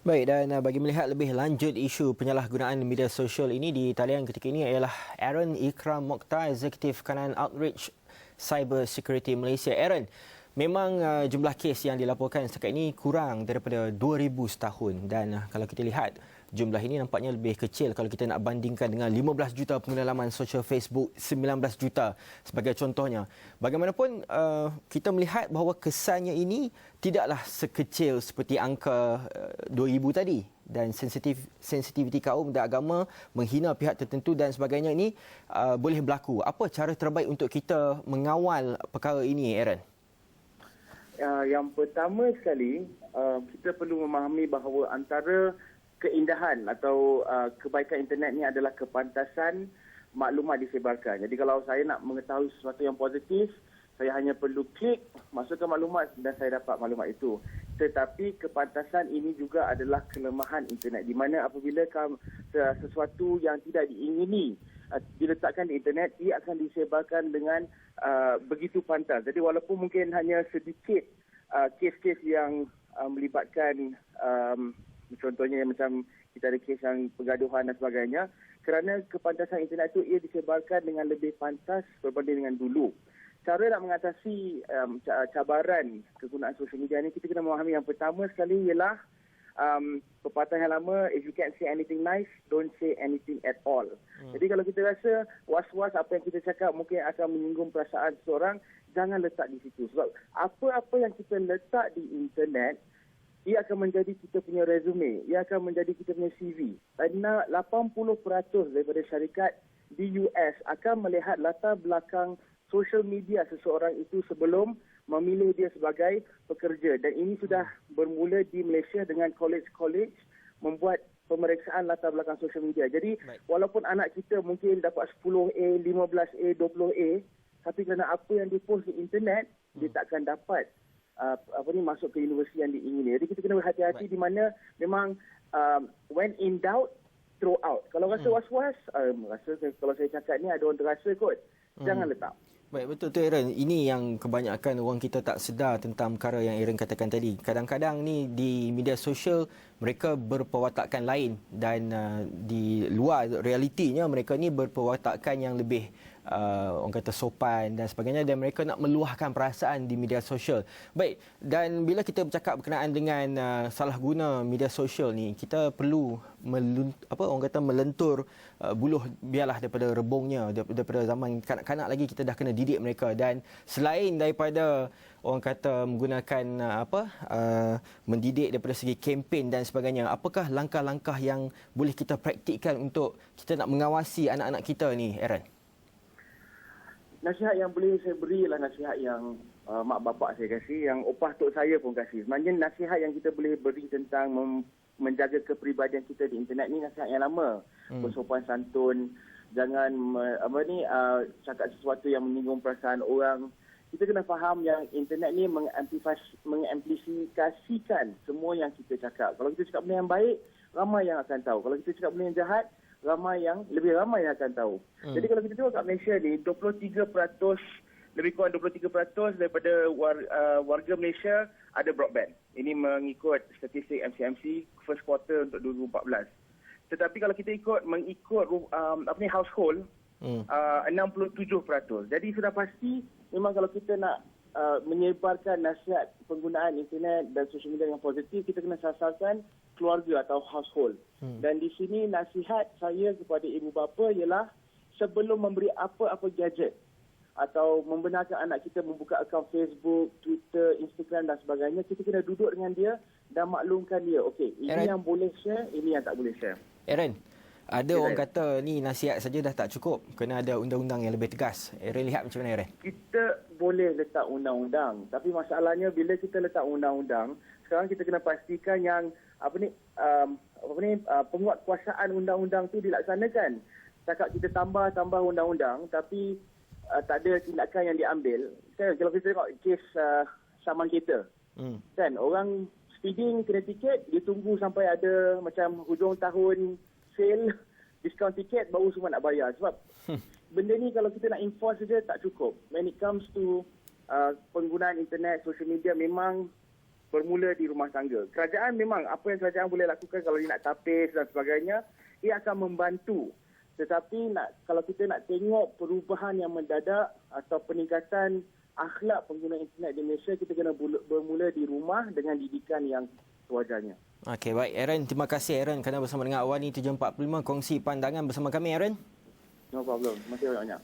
Baik, dan bagi melihat lebih lanjut isu penyalahgunaan media sosial ini di talian ketika ini ialah Aaron Ikram Mokhtar, Eksekutif Kanan Outreach Cyber Security Malaysia. Aaron, memang jumlah kes yang dilaporkan setakat ini kurang daripada 2,000 setahun dan kalau kita lihat jumlah ini nampaknya lebih kecil kalau kita nak bandingkan dengan 15 juta pengguna laman sosial Facebook, 19 juta sebagai contohnya. Bagaimanapun kita melihat bahawa kesannya ini tidaklah sekecil seperti angka 2,000 tadi dan sensitiviti kaum dan agama, menghina pihak tertentu dan sebagainya ini boleh berlaku. Apa cara terbaik untuk kita mengawal perkara ini, Aaron? Yang pertama sekali, kita perlu memahami bahawa antara keindahan atau kebaikan internet ni adalah kepantasan maklumat disebarkan. Jadi kalau saya nak mengetahui sesuatu yang positif, saya hanya perlu klik, masukkan maklumat dan saya dapat maklumat itu. Tetapi kepantasan ini juga adalah kelemahan internet, di mana apabila sesuatu yang tidak diingini diletakkan di internet, ia akan disebarkan dengan begitu pantas. Jadi walaupun mungkin hanya sedikit kes-kes yang melibatkan contohnya macam kita ada kes yang pergaduhan dan sebagainya, kerana kepantasan internet itu ia disebarkan dengan lebih pantas berbanding dengan dulu. Cara nak mengatasi cabaran kegunaan sosial media ini, kita kena memahami yang pertama sekali ialah pepatah yang lama, if you can't say anything nice, don't say anything at all. Jadi kalau kita rasa was-was apa yang kita cakap mungkin akan menyinggung perasaan seseorang, jangan letak di situ. Sebab apa-apa yang kita letak di internet, ia akan menjadi kita punya resume, ia akan menjadi kita punya CV. Kerana 80% daripada syarikat di US akan melihat latar belakang social media seseorang itu sebelum memilih dia sebagai pekerja. Dan ini sudah bermula di Malaysia dengan college-college membuat pemeriksaan latar belakang social media. Jadi walaupun anak kita mungkin dapat 10A, 15A, 20A, tapi kerana apa yang dipost di internet, dia takkan dapat masuk ke universiti yang diingini. Jadi kita kena berhati-hati di mana memang when in doubt, throw out. Kalau rasa was-was, rasa kalau saya cakap ni ada orang terasa kot, jangan letak. Baik, betul tu Aaron. Ini yang kebanyakan orang kita tak sedar tentang perkara yang Aaron katakan tadi. Kadang-kadang ni di media sosial mereka berperwatakan lain dan di luar realitinya mereka ni berperwatakan yang lebih orang kata sopan dan sebagainya dan mereka nak meluahkan perasaan di media sosial. Baik, dan bila kita bercakap berkenaan dengan salah guna media sosial ni, kita perlu melentur buluh biarlah daripada rebungnya, daripada zaman kanak-kanak lagi kita dah kena didik mereka. Dan selain daripada orang kata menggunakan mendidik daripada segi kempen dan sebagainya, apakah langkah-langkah yang boleh kita praktikkan untuk kita nak mengawasi anak-anak kita ni, Aaron? Nasihat yang boleh saya beri ialah nasihat yang mak bapak saya kasih, yang opah tok saya pun kasih. Sebenarnya nasihat yang kita boleh beri tentang menjaga kepribadian kita di internet ni nasihat yang lama. Bersopan santun, jangan cakap sesuatu yang menyinggung perasaan orang. Kita kena faham yang internet ni mengamplifikasikan semua yang kita cakap. Kalau kita cakap benda yang baik, ramai yang akan tahu. Kalau kita cakap benda yang jahat, lebih ramai yang akan tahu. Jadi kalau kita tengok kat Malaysia ni, 23%, lebih kurang 23% daripada warga Malaysia ada broadband. Ini mengikut statistik MCMC first quarter untuk 2014. Tetapi kalau kita mengikut household, 67%. Jadi sudah pasti memang kalau kita nak menyebarkan nasihat penggunaan internet dan sosial media yang positif, kita kena sasarkan keluarga atau household. Dan di sini nasihat saya kepada ibu bapa ialah sebelum memberi apa-apa gadget atau membenarkan anak kita membuka akaun Facebook, Twitter, Instagram dan sebagainya, kita kena duduk dengan dia dan maklumkan dia. Okey, ini Aaron, yang boleh share, ini yang tak boleh share. Aaron, ada orang kata ni nasihat saja dah tak cukup, kena ada undang-undang yang lebih tegas. Aaron lihat macam mana, Aaron? Kita boleh letak undang-undang, tapi masalahnya bila kita letak undang-undang, sekarang kita kena pastikan yang penguatkuasaan undang-undang tu dilaksanakan. Cakap kita tambah undang-undang tapi tak ada tindakan yang diambil. Kan kalau kita tengok kes saman kereta, kan orang speeding kena tiket, dia tunggu sampai ada macam hujung tahun sale, diskaun tiket, baru semua nak bayar. Sebab benda ni kalau kita nak enforce saja tak cukup. When it comes to penggunaan internet, social media, memang bermula di rumah tangga. Kerajaan memang apa yang kerajaan boleh lakukan kalau dia nak tapis dan sebagainya, ia akan membantu. Tetapi kalau kita nak tengok perubahan yang mendadak atau peningkatan akhlak pengguna internet di Malaysia, kita kena bermula di rumah dengan didikan yang sewajarnya. Okey, baik Aaron, terima kasih Aaron kerana bersama dengan Awani 745 kongsi pandangan bersama kami Aaron. No problem. Terima kasih banyak.